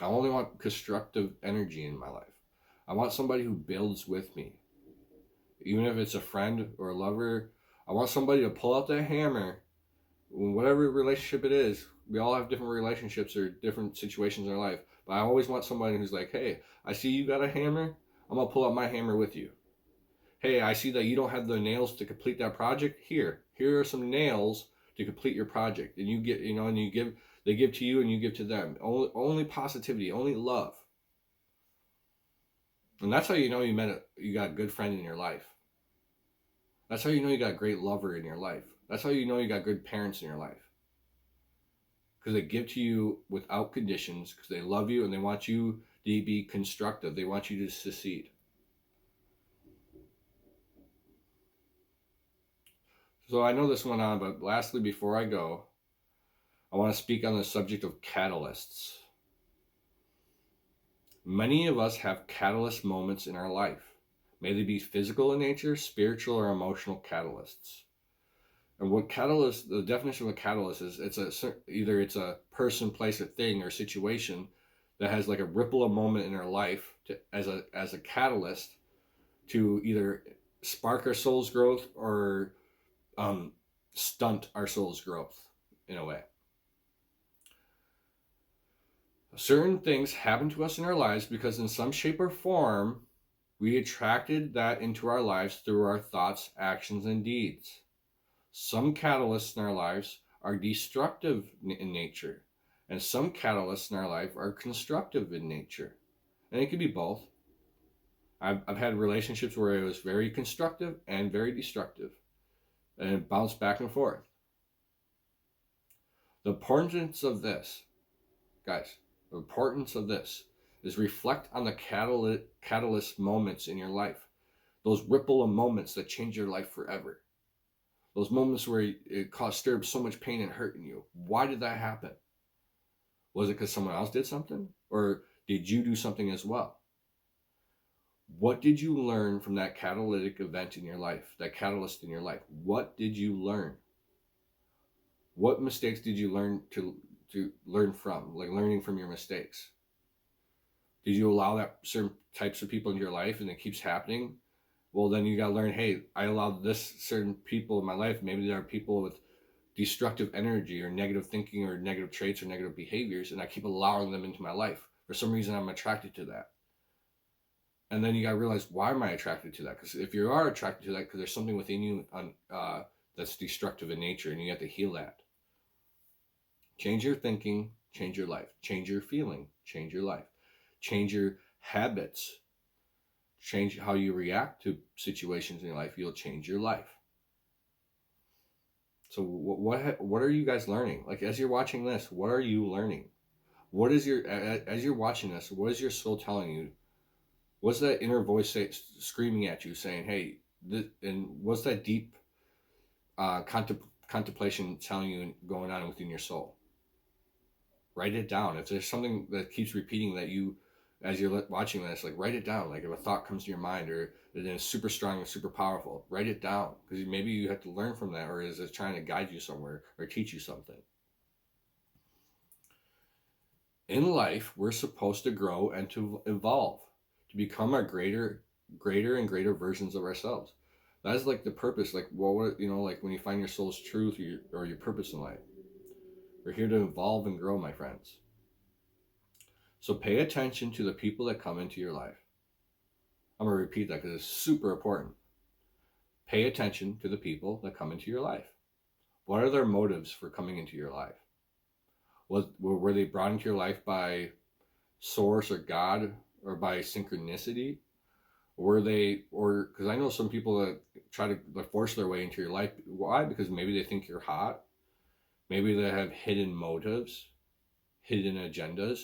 I only want constructive energy in my life. I want somebody who builds with me. Even if it's a friend or a lover, I want somebody to pull out that hammer. Whatever relationship it is, we all have different relationships or different situations in our life. But I always want somebody who's like, hey, I see you got a hammer. I'm going to pull out my hammer with you. Hey, I see that you don't have the nails to complete that project. Here are some nails to complete your project. And you get, and you give They give to you and you give to them. Only positivity, only love. And that's how you know you got a good friend in your life. That's how you know you got a great lover in your life. That's how you know you got good parents in your life. Because they give to you without conditions, because they love you and they want you to be constructive. They want you to succeed. So I know this went on, but lastly, before I go, I want to speak on the subject of catalysts. Many of us have catalyst moments in our life. May they be physical in nature, spiritual, or emotional catalysts. And what catalyst, the definition of a catalyst is, either it's a person, place, a thing, or situation that has like a ripple of moment in our life as a catalyst to either spark our soul's growth or stunt our soul's growth in a way. Certain things happen to us in our lives because in some shape or form, we attracted that into our lives through our thoughts, actions, and deeds. Some catalysts in our lives are destructive in nature, and some catalysts in our life are constructive in nature. And it could be both. I've had relationships where it was very constructive and very destructive, and it bounced back and forth. The importance of this, guys, the importance of this is reflect on the catalyst moments in your life. Those ripple of moments that change your life forever. Those moments where it stirred up so much pain and hurt in you. Why did that happen? Was it because someone else did something? Or did you do something as well? What did you learn from that catalytic event in your life? That catalyst in your life? What did you learn? What mistakes did you learn to learn from? Like learning from your mistakes. Did you allow that certain types of people in your life and it keeps happening? Well, then you got to learn, hey, I allowed this certain people in my life. Maybe there are people with destructive energy or negative thinking or negative traits or negative behaviors, and I keep allowing them into my life. For some reason, I'm attracted to that. And then you got to realize, why am I attracted to that? Because if you are attracted to that, because there's something within you that's destructive in nature, and you have to heal that. Change your thinking, change your life. Change your feeling, change your life. Change your habits. Change how you react to situations in your life. You'll change your life. So what are you guys learning? Like as you're watching this, what are you learning? What is as you're watching this, what is your soul telling you? What's that inner voice screaming at you saying, hey, and what's that deep contemplation telling you going on within your soul? Write it down. If there's something that keeps repeating that you, as you're watching this, like write it down. Like if a thought comes to your mind or it's super strong and super powerful, write it down, because maybe you have to learn from that, or is it trying to guide you somewhere or teach you something? In life, we're supposed to grow and to evolve, to become our greater and greater versions of ourselves. That is like the purpose. Like like when you find your soul's truth or your purpose in life. We're here to evolve and grow, my friends. So pay attention to the people that come into your life. I'm going to repeat that because it's super important. Pay attention to the people that come into your life. What are their motives for coming into your life? Were they brought into your life by source or God or by synchronicity? Because I know some people that try to force their way into your life. Why? Because maybe they think you're hot. Maybe they have hidden motives, hidden agendas.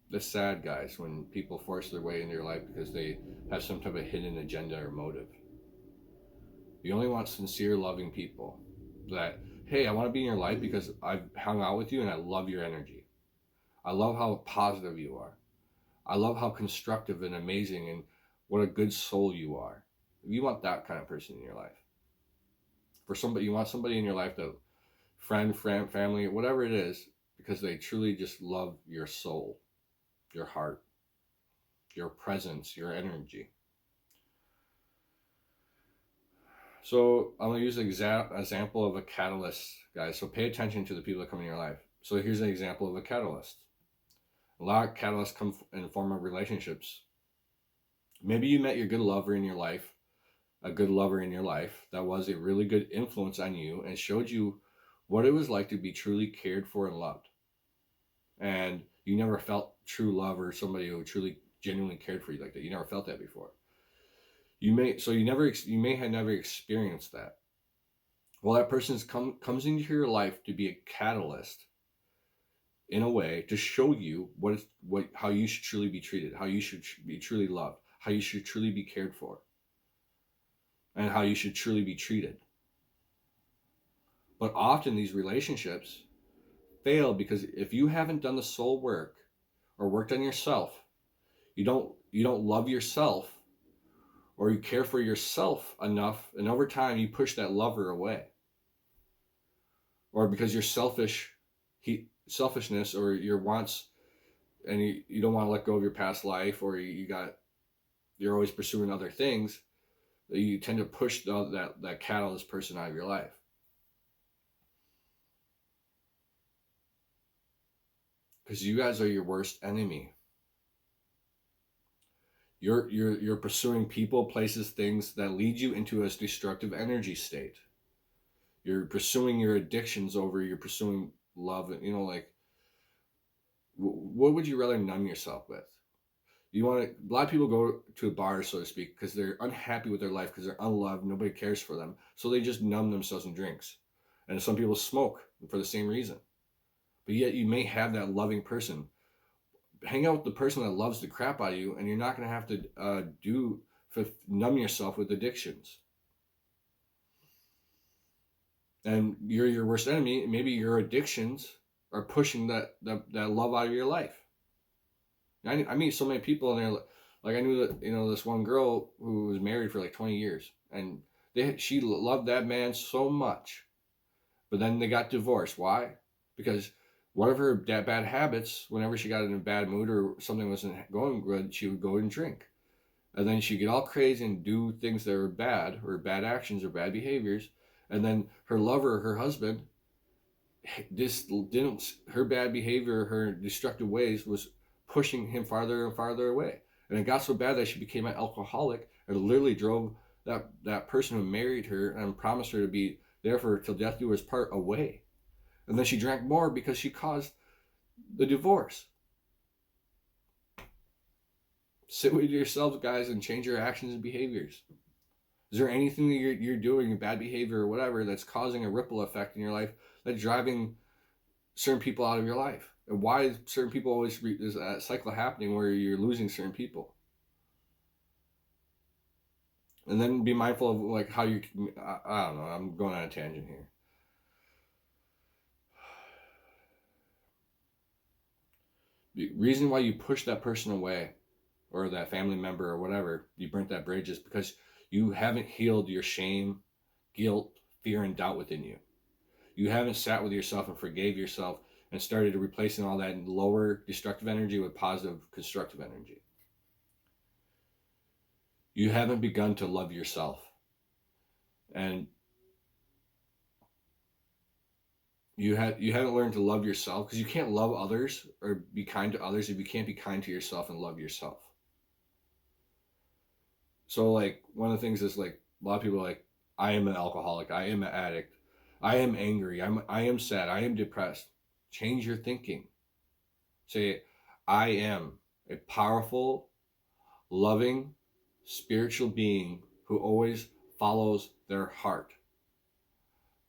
That's sad, guys, when people force their way into your life because they have some type of hidden agenda or motive. You only want sincere, loving people that, hey, I want to be in your life because I've hung out with you and I love your energy. I love how positive you are. I love how constructive and amazing and what a good soul you are. You want that kind of person in your life. You want somebody in your life, that friend, family, whatever it is, because they truly just love your soul, your heart, your presence, your energy. So I'm going to use an example of a catalyst, guys. So pay attention to the people that come in your life. So here's an example of a catalyst. A lot of catalysts come in the form of relationships. Maybe you met your good lover in your life a good lover in your life that was a really good influence on you and showed you what it was like to be truly cared for and loved. And you never felt true love or somebody who truly genuinely cared for you like that. You never felt that before. You may have never experienced that. Well, that person comes into your life to be a catalyst in a way to show you how you should truly be treated, how you should be truly loved, how you should truly be cared for, and how you should truly be treated. But often these relationships fail because if you haven't done the soul work or worked on yourself, you don't love yourself or you care for yourself enough, and over time you push that lover away. Or because you're selfishness or your wants, and you don't want to let go of your past life, or you're always pursuing other things, you tend to push that catalyst person out of your life. Because you guys are your worst enemy. You're pursuing people, places, things that lead you into a destructive energy state. You're pursuing your addictions over you're pursuing love. Like, what would you rather numb yourself with? A lot of people go to a bar, so to speak, because they're unhappy with their life, because they're unloved, nobody cares for them, so they just numb themselves in drinks. And some people smoke for the same reason. But yet you may have that loving person. Hang out with the person that loves the crap out of you, and you're not going to have to numb yourself with addictions. And you're your worst enemy. Maybe your addictions are pushing that love out of your life. I meet so many people, and they're like, I knew that this one girl who was married for like 20 years, and she loved that man so much, but then they got divorced. Why? Because one of her bad habits, whenever she got in a bad mood or something wasn't going good, she would go and drink. And then she'd get all crazy and do things that were bad, or bad actions or bad behaviors. And then her lover, her husband, her bad behavior, her destructive ways was pushing him farther and farther away. And it got so bad that she became an alcoholic and literally drove that person who married her and promised her to be there for her till death do us part away. And then she drank more because she caused the divorce. Sit with yourselves, guys, and change your actions and behaviors. Is there anything that you're doing, bad behavior or whatever, that's causing a ripple effect in your life that's driving certain people out of your life? And why is certain people always there's that cycle happening where you're losing certain people? And then be mindful of like how I don't know, I'm going on a tangent here. The reason why you push that person away, or that family member or whatever, you burnt that bridge, is because you haven't healed your shame, guilt, fear, and doubt within you. You haven't sat with yourself and forgave yourself and started replacing all that lower destructive energy with positive constructive energy. You haven't begun to love yourself. And you haven't learned to love yourself, because you can't love others or be kind to others if you can't be kind to yourself and love yourself. So like one of the things is like a lot of people are like, I am an alcoholic, I am an addict, I am angry, I am sad, I am depressed. Change your thinking. Say, I am a powerful, loving, spiritual being who always follows their heart.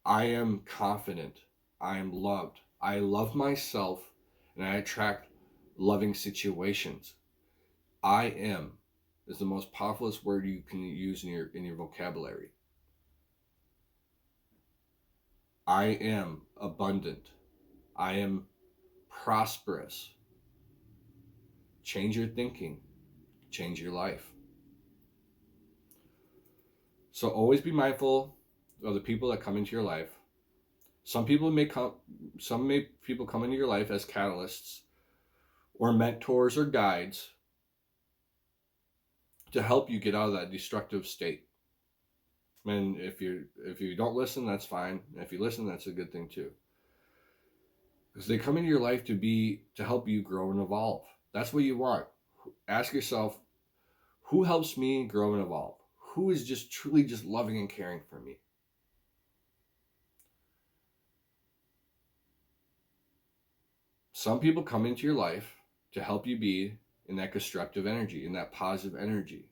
I am confident. I am loved. I love myself, and I attract loving situations. I am is the most powerful word you can use in your vocabulary. I am abundant. I am prosperous. Change your thinking. Change your life. So always be mindful of the people that come into your life. Some people come into your life as catalysts or mentors or guides to help you get out of that destructive state. And if you don't listen, that's fine. And if you listen, that's a good thing too. Because they come into your life to help you grow and evolve. That's what you want. Ask yourself, who helps me grow and evolve? who is just truly just loving and caring for me. Some people come into your life to help you be in that constructive energy, in that positive energy,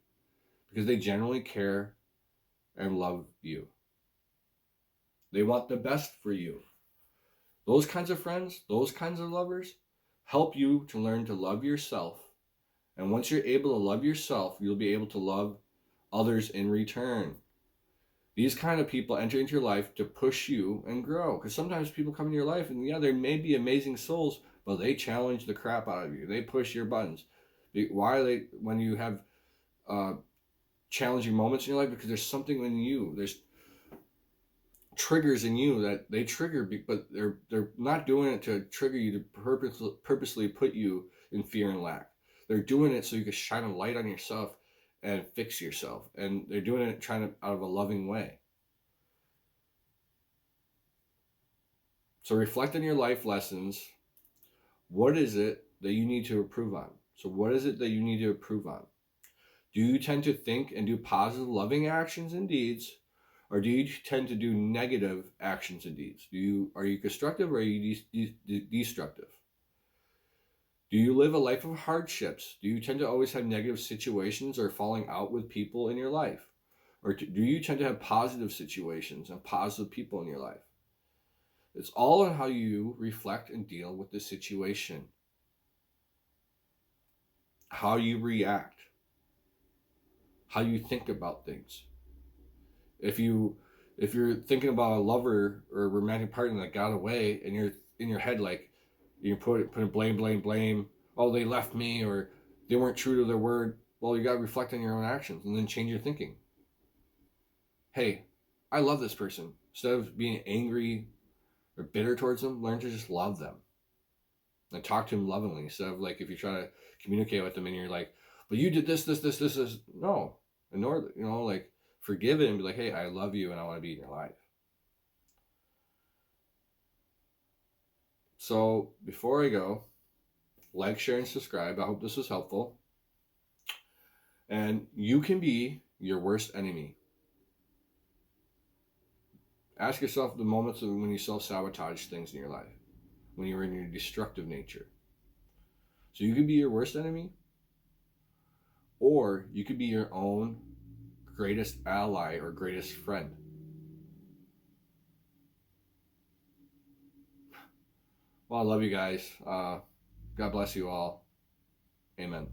because they generally care and love you. They want the best for you. Those kinds of friends, those kinds of lovers help you to learn to love yourself. And once you're able to love yourself, you'll be able to love others in return. These kind of people enter into your life to push you and grow. Because sometimes people come into your life and yeah, they may be amazing souls, but they challenge the crap out of you. They push your buttons. Why are they, when you have challenging moments in your life? Because there's something in you. There's triggers in you that they trigger, but they're not doing it to trigger you to purposely put you in fear and lack. They're doing it so you can shine a light on yourself and fix yourself. And they're doing it trying to out of a loving way. So reflect on your life lessons. What is it that you need to improve on? So what is it that you need to improve on? Do you tend to think and do positive, loving actions and deeds? Or do you tend to do negative actions and deeds? Are you constructive or are you destructive? Do you live a life of hardships? Do you tend to always have negative situations or falling out with people in your life? Or do you tend to have positive situations and positive people in your life? It's all on how you reflect and deal with the situation. How you react. How you think about things. If you're thinking about a lover or a romantic partner that got away and you're in your head like you're putting blame, oh they left me or they weren't true to their word, well you got to reflect on your own actions and then change your thinking. Hey, I love this person. Instead of being angry or bitter towards them, learn to just love them and talk to them lovingly. Instead of like if you try to communicate with them and you're like, but you did this, no, ignore, like forgive it and be like, hey, I love you and I want to be in your life. So before I go, like, share, and subscribe. I hope this was helpful. And you can be your worst enemy. Ask yourself the moments when you self-sabotage things in your life, when you're in your destructive nature. So you could be your worst enemy, or you could be your own greatest ally or greatest friend. Well, I love you guys. God bless you all. Amen.